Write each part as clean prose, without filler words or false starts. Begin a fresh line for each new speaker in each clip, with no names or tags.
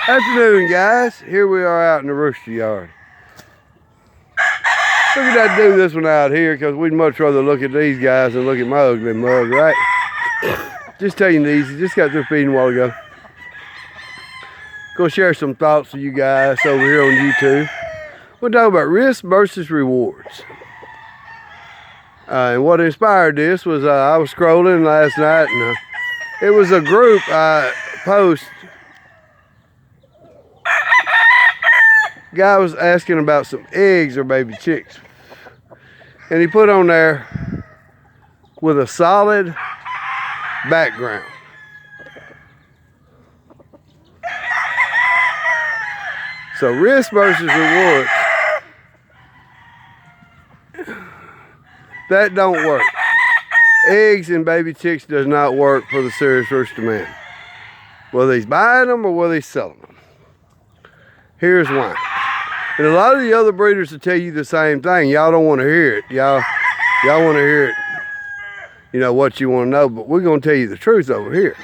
Afternoon, guys. Here we are out in the rooster yard. Figured I'd do this one out here because we'd much rather look at these guys than look at my ugly mug, right? Just taking it easy. Just got through feeding a while ago. Gonna share some thoughts with you guys over here on YouTube. We'll talk about risk versus rewards. And what inspired this was I was scrolling last night, and it was a group post. Guy was asking about some eggs or baby chicks, and he put on there with a solid background. So risk versus reward, that don't work. Eggs and baby chicks does not work for the serious rooster man, whether he's buying them or whether he's selling them. Here's why. And a lot of the other breeders will tell you the same thing. Y'all don't want to hear it. Y'all want to hear it, you know, what you want to know, but we're going to tell you the truth over here.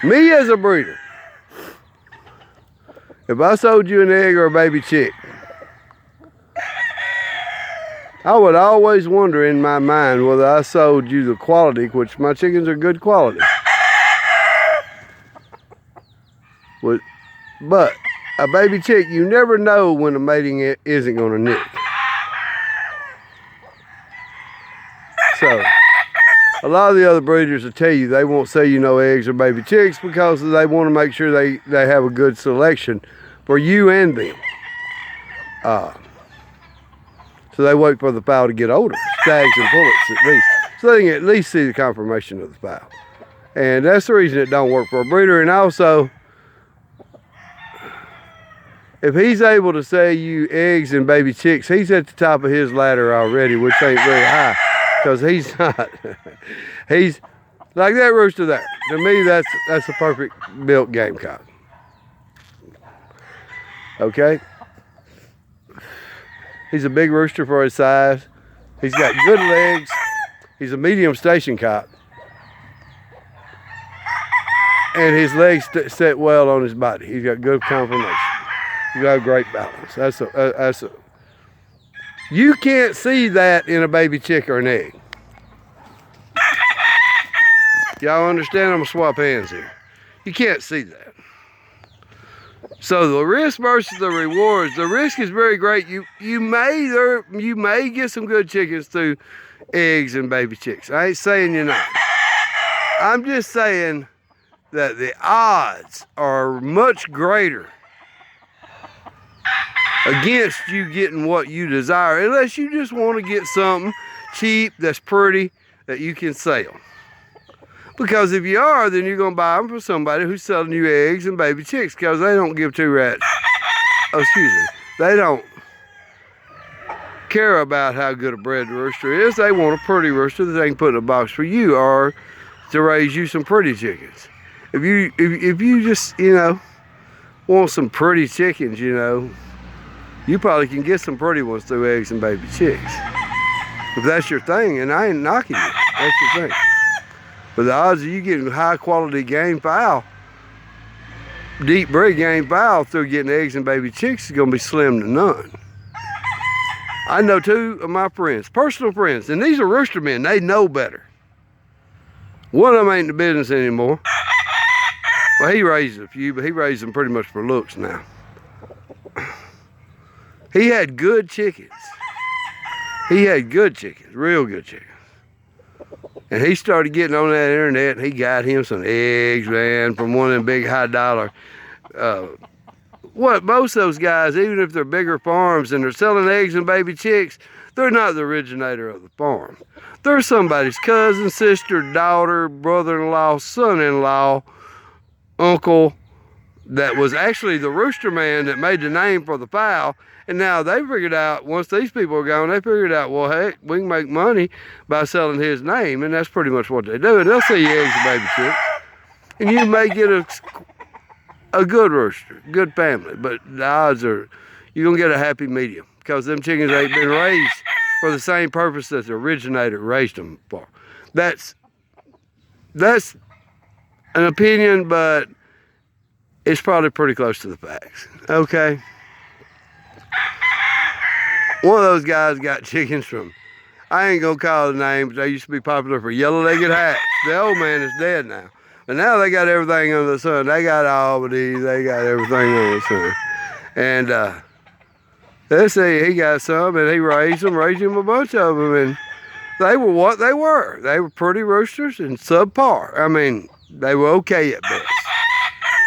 Me as a breeder, if I sold you an egg or a baby chick, I would always wonder in my mind whether I sold you the quality, which my chickens are good quality. But a baby chick, you never know when the mating isn't going to nick. So, a lot of the other breeders will tell you they won't sell you no eggs or baby chicks because they want to make sure they have a good selection for you and them. So they wait for the fowl to get older, stags and pullets at least, so they can at least see the confirmation of the fowl. And that's the reason it don't work for a breeder. And also, if he's able to sell you eggs and baby chicks, he's at the top of his ladder already, which ain't very high, because he's not. He's like that rooster there. To me, that's a perfect built gamecock. Okay? He's a big rooster for his size. He's got good legs. He's a medium station cock. And his legs set well on his body. He's got good conformation. You got great balance. You can't see that in a baby chick or an egg. Y'all understand? I'm gonna swap hands here. You can't see that. So the risk versus the rewards. The risk is very great. You may get some good chickens through eggs and baby chicks. I ain't saying you're not. I'm just saying that the odds are much greater against you getting what you desire, unless you just want to get something cheap that's pretty that you can sell. Because if you are, then you're going to buy them from somebody who's selling you eggs and baby chicks, because they don't give two rats. Oh, excuse me. They don't care about how good a bred rooster is. They want a pretty rooster that they can put in a box for you, or to raise you some pretty chickens. If you just, you know, want some pretty chickens, you know, you probably can get some pretty ones through eggs and baby chicks. If that's your thing, and I ain't knocking you. That's your thing. But the odds of you getting high quality game fowl, deep breed game fowl through getting eggs and baby chicks is gonna be slim to none. I know two of my friends, personal friends, and these are rooster men, they know better. One of them ain't in the business anymore. Well, he raised a few, but he raised them pretty much for looks now. He had good chickens. He had good chickens, real good chickens. And he started getting on that internet, and he got him some eggs, man, from one of them big high dollar. Most of those guys, even if they're bigger farms and they're selling eggs and baby chicks, they're not the originator of the farm. They're somebody's cousin, sister, daughter, brother-in-law, son-in-law, uncle, that was actually the rooster man that made the name for the fowl. And now they figured out, once these people are gone, they figured out, well, heck, we can make money by selling his name. And that's pretty much what they do. And they'll sell you eggs and baby chicks. And you may get a good rooster, good family. But the odds are, you're going to get a happy medium, because them chickens ain't been raised for the same purpose that the originator raised them for. That's an opinion, but it's probably pretty close to the facts. Okay. One of those guys got chickens from, I ain't gonna call the name, but they used to be popular for yellow-legged hats. The old man is dead now. But now they got everything under the sun. They got Albany, they got everything under the sun. And let's see, he got some and he raised him a bunch of them, and they were what they were. They were pretty roosters and subpar. I mean, they were okay at best.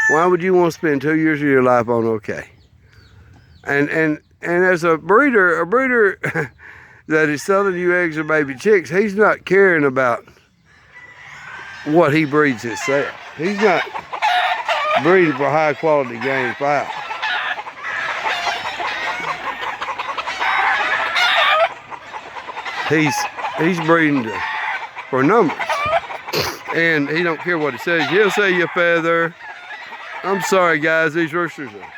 Why would you want to spend 2 years of your life on okay? And as a breeder that is selling you eggs or baby chicks, he's not caring about what he breeds himself. He's not breeding for high quality game fowl. He's breeding for numbers. And he don't care what it says. He'll say you feather. I'm sorry guys, these roosters are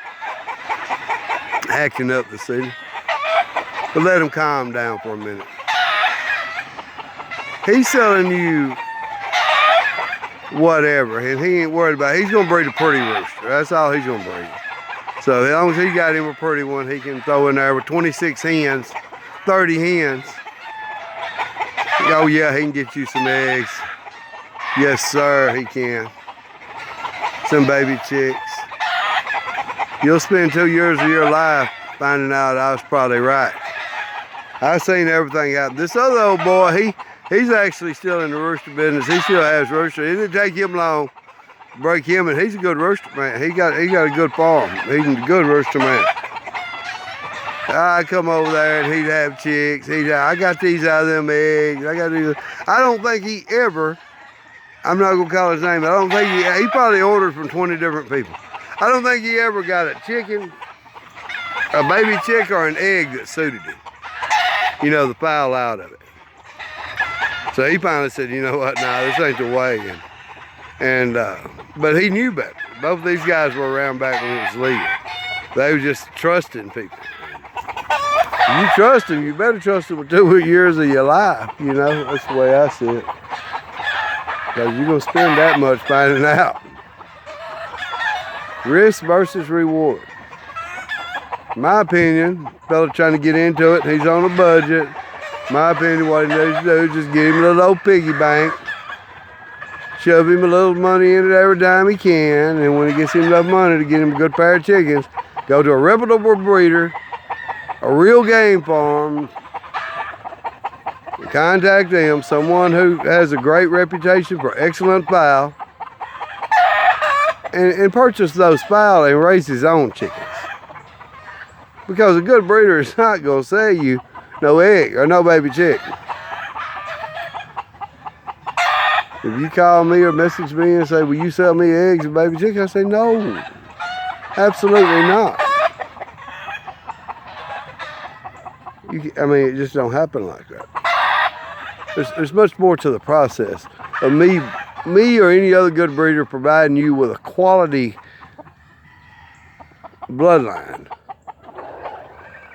acting up this evening. But let them calm down for a minute. He's selling you whatever, and he ain't worried about it. He's gonna breed a pretty rooster. That's all he's gonna breed. So as long as he got him a pretty one, he can throw in there with 26 hens, 30 hens. Oh yeah, he can get you some eggs. Yes sir, he can. Some baby chicks. You'll spend 2 years of your life finding out I was probably right. I've seen everything happen. This other old boy, he's actually still in the rooster business. He still has rooster. It didn't take him long to break him, and he's a good rooster man. He got a good farm. He's a good rooster man. I come over there and he'd have chicks. I got these out of them eggs. I got these. I don't think he ever, I'm not gonna call his name, I don't think he probably ordered from 20 different people. I don't think he ever got a chicken, a baby chick, or an egg that suited him. You know, the fowl out of it. So he finally said, you know what, nah, this ain't the way. But he knew better. Both of these guys were around back when it was legal. They were just trusting people. If you trust them, you better trust them with 2 years of your life. You know, that's the way I see it. Because you're going to spend that much finding out. Risk versus reward. In my opinion, fella trying to get into it, he's on a budget. My opinion, what he needs to do is just get him a little old piggy bank, shove him a little money in it every time he can, and when he gets him enough money to get him a good pair of chickens, go to a reputable breeder, a real game farm, contact them, someone who has a great reputation for excellent fowl, and purchase those fowl and raise his own chickens. Because a good breeder is not going to sell you no egg or no baby chick. If you call me or message me and say, will you sell me eggs and baby chick? I say, no, absolutely not. I mean, it just don't happen like that. There's much more to the process of me or any other good breeder providing you with a quality bloodline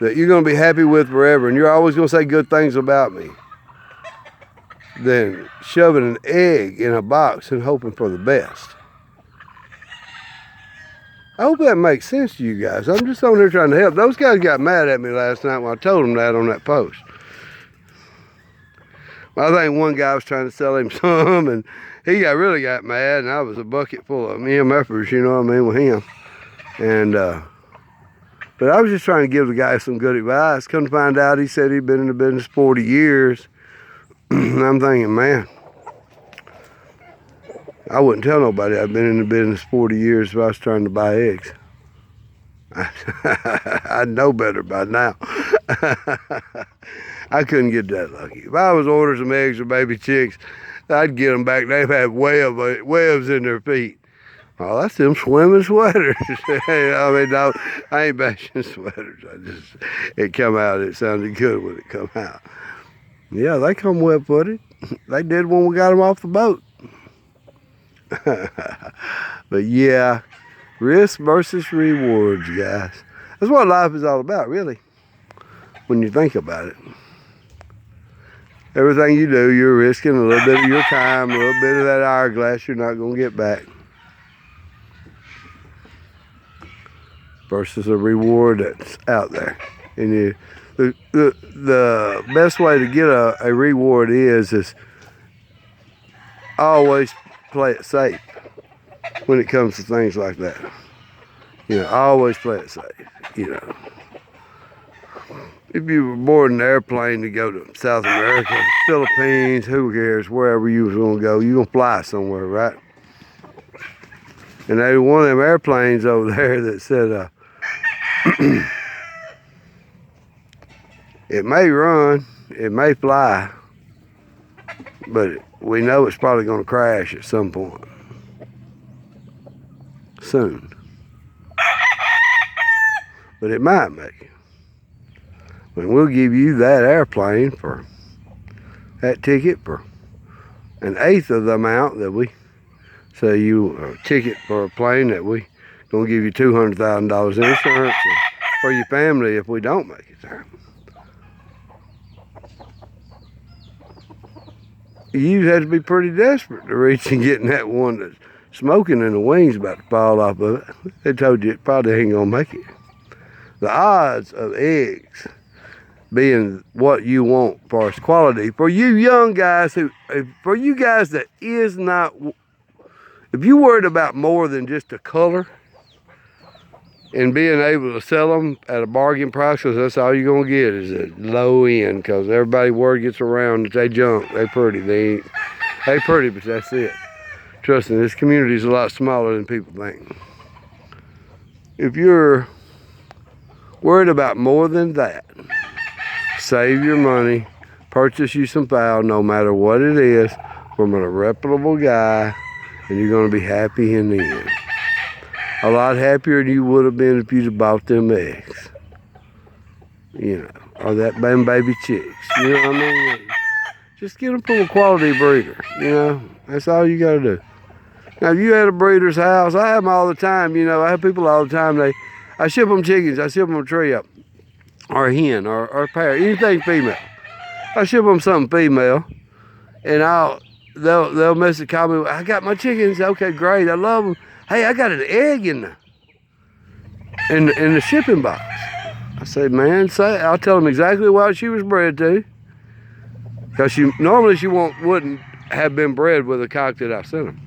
that you're going to be happy with forever, and you're always going to say good things about me, than shoving an egg in a box and hoping for the best. I hope that makes sense to you guys. I'm just on here trying to help. Those guys got mad at me last night when I told them that on that post. Well, I think one guy was trying to sell him some, and he really got mad, and I was a bucket full of MFers, you know what I mean, with him. And but I was just trying to give the guy some good advice. Come to find out, he said he'd been in the business 40 years. And I'm thinking, man, I wouldn't tell nobody I'd been in the business 40 years if I was trying to buy eggs. I'd know better by now. I couldn't get that lucky. If I was ordering some eggs or baby chicks, I'd get them back. They'd have webs in their feet. Oh, that's them swimming sweaters. I mean, no, I ain't bashing sweaters. It come out. It sounded good when it come out. Yeah, they come wet-footed. They did when we got them off the boat. But yeah, risk versus rewards, guys. That's what life is all about, really, when you think about it. Everything you do, you're risking a little bit of your time, a little bit of that hourglass you're not going to get back. versus a reward that's out there. And the best way to get a reward is always play it safe when it comes to things like that. You know, always play it safe, you know. If you were boarding an airplane to go to South America, Philippines, who cares, wherever you was gonna go, you're gonna fly somewhere, right? And there was one of them airplanes over there that said, it may run, it may fly, but we know it's probably gonna crash at some point. Soon. But it might make it. And we'll give you that airplane for that ticket for an eighth of the amount that we say you a ticket for a plane that we gonna give you $200,000 in insurance for your family if we don't make it there. You have to be pretty desperate to reach and get in that one that's smoking and the wings about to fall off of it. They told you it probably ain't gonna make it. The odds of eggs being what you want as far as quality, for you young guys for you guys that is not, if you worried about more than just the color and being able to sell them at a bargain price, because that's all you're gonna get is a low end, because everybody word gets around that they junk, they pretty, they pretty, but that's it. Trust me, this community is a lot smaller than people think. If you're worried about more than that, save your money, purchase you some fowl, no matter what it is, from a reputable guy, and you're gonna be happy in the end. A lot happier than you would have been if you'd have bought them eggs. You know, or that them baby chicks, you know what I mean? Just get them from a quality breeder, you know? That's all you gotta do. Now, if you had a breeder's house, I have them all the time, you know, I have people all the time, I ship them chickens, I ship them a trio, or a hen, or a pair, anything female. I ship them something female, and they'll message call me, I got my chickens, okay, great, I love them. Hey, I got an egg in the shipping box. I say, man, I'll tell them exactly what she was bred to, because normally she wouldn't have been bred with a cock that I sent them.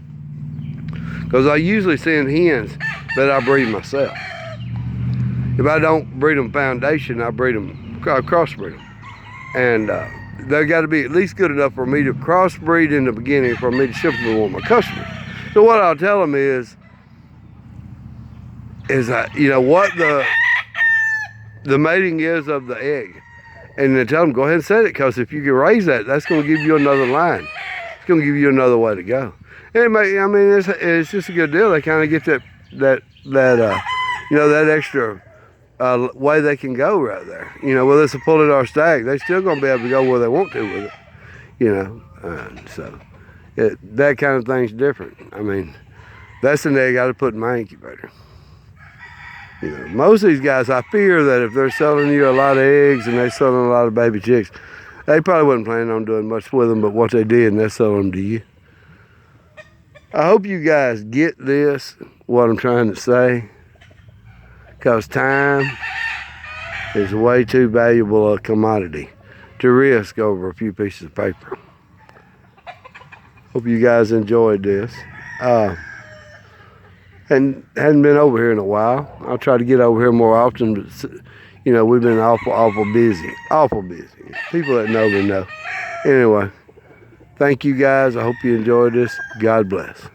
Because I usually send hens that I breed myself. If I don't breed them foundation, I breed them, crossbreed them. And they got to be at least good enough for me to crossbreed in the beginning for me to ship them to one of my customers. So what I'll tell them is you know what the mating is of the egg. And then tell them, go ahead and set it, because if you can raise that, that's going to give you another line. It's going to give you another way to go. And I mean, it's just a good deal. They kind of get that you know, that extra way they can go right there. You know, whether it's a pull it or a stag, they're still going to be able to go where they want to with it. You know, so that kind of thing's different. I mean, that's an egg I would put in my incubator. You know, most of these guys, I fear that if they're selling you a lot of eggs and they're selling a lot of baby chicks, they probably wasn't planning on doing much with them, but what they did, and they're selling them to you. I hope you guys get this, what I'm trying to say, because time is way too valuable a commodity to risk over a few pieces of paper. Hope you guys enjoyed this. And hadn't been over here in a while. I'll try to get over here more often, but you know, we've been awful busy. People that know me know. Anyway, thank you guys. I hope you enjoyed this. God bless.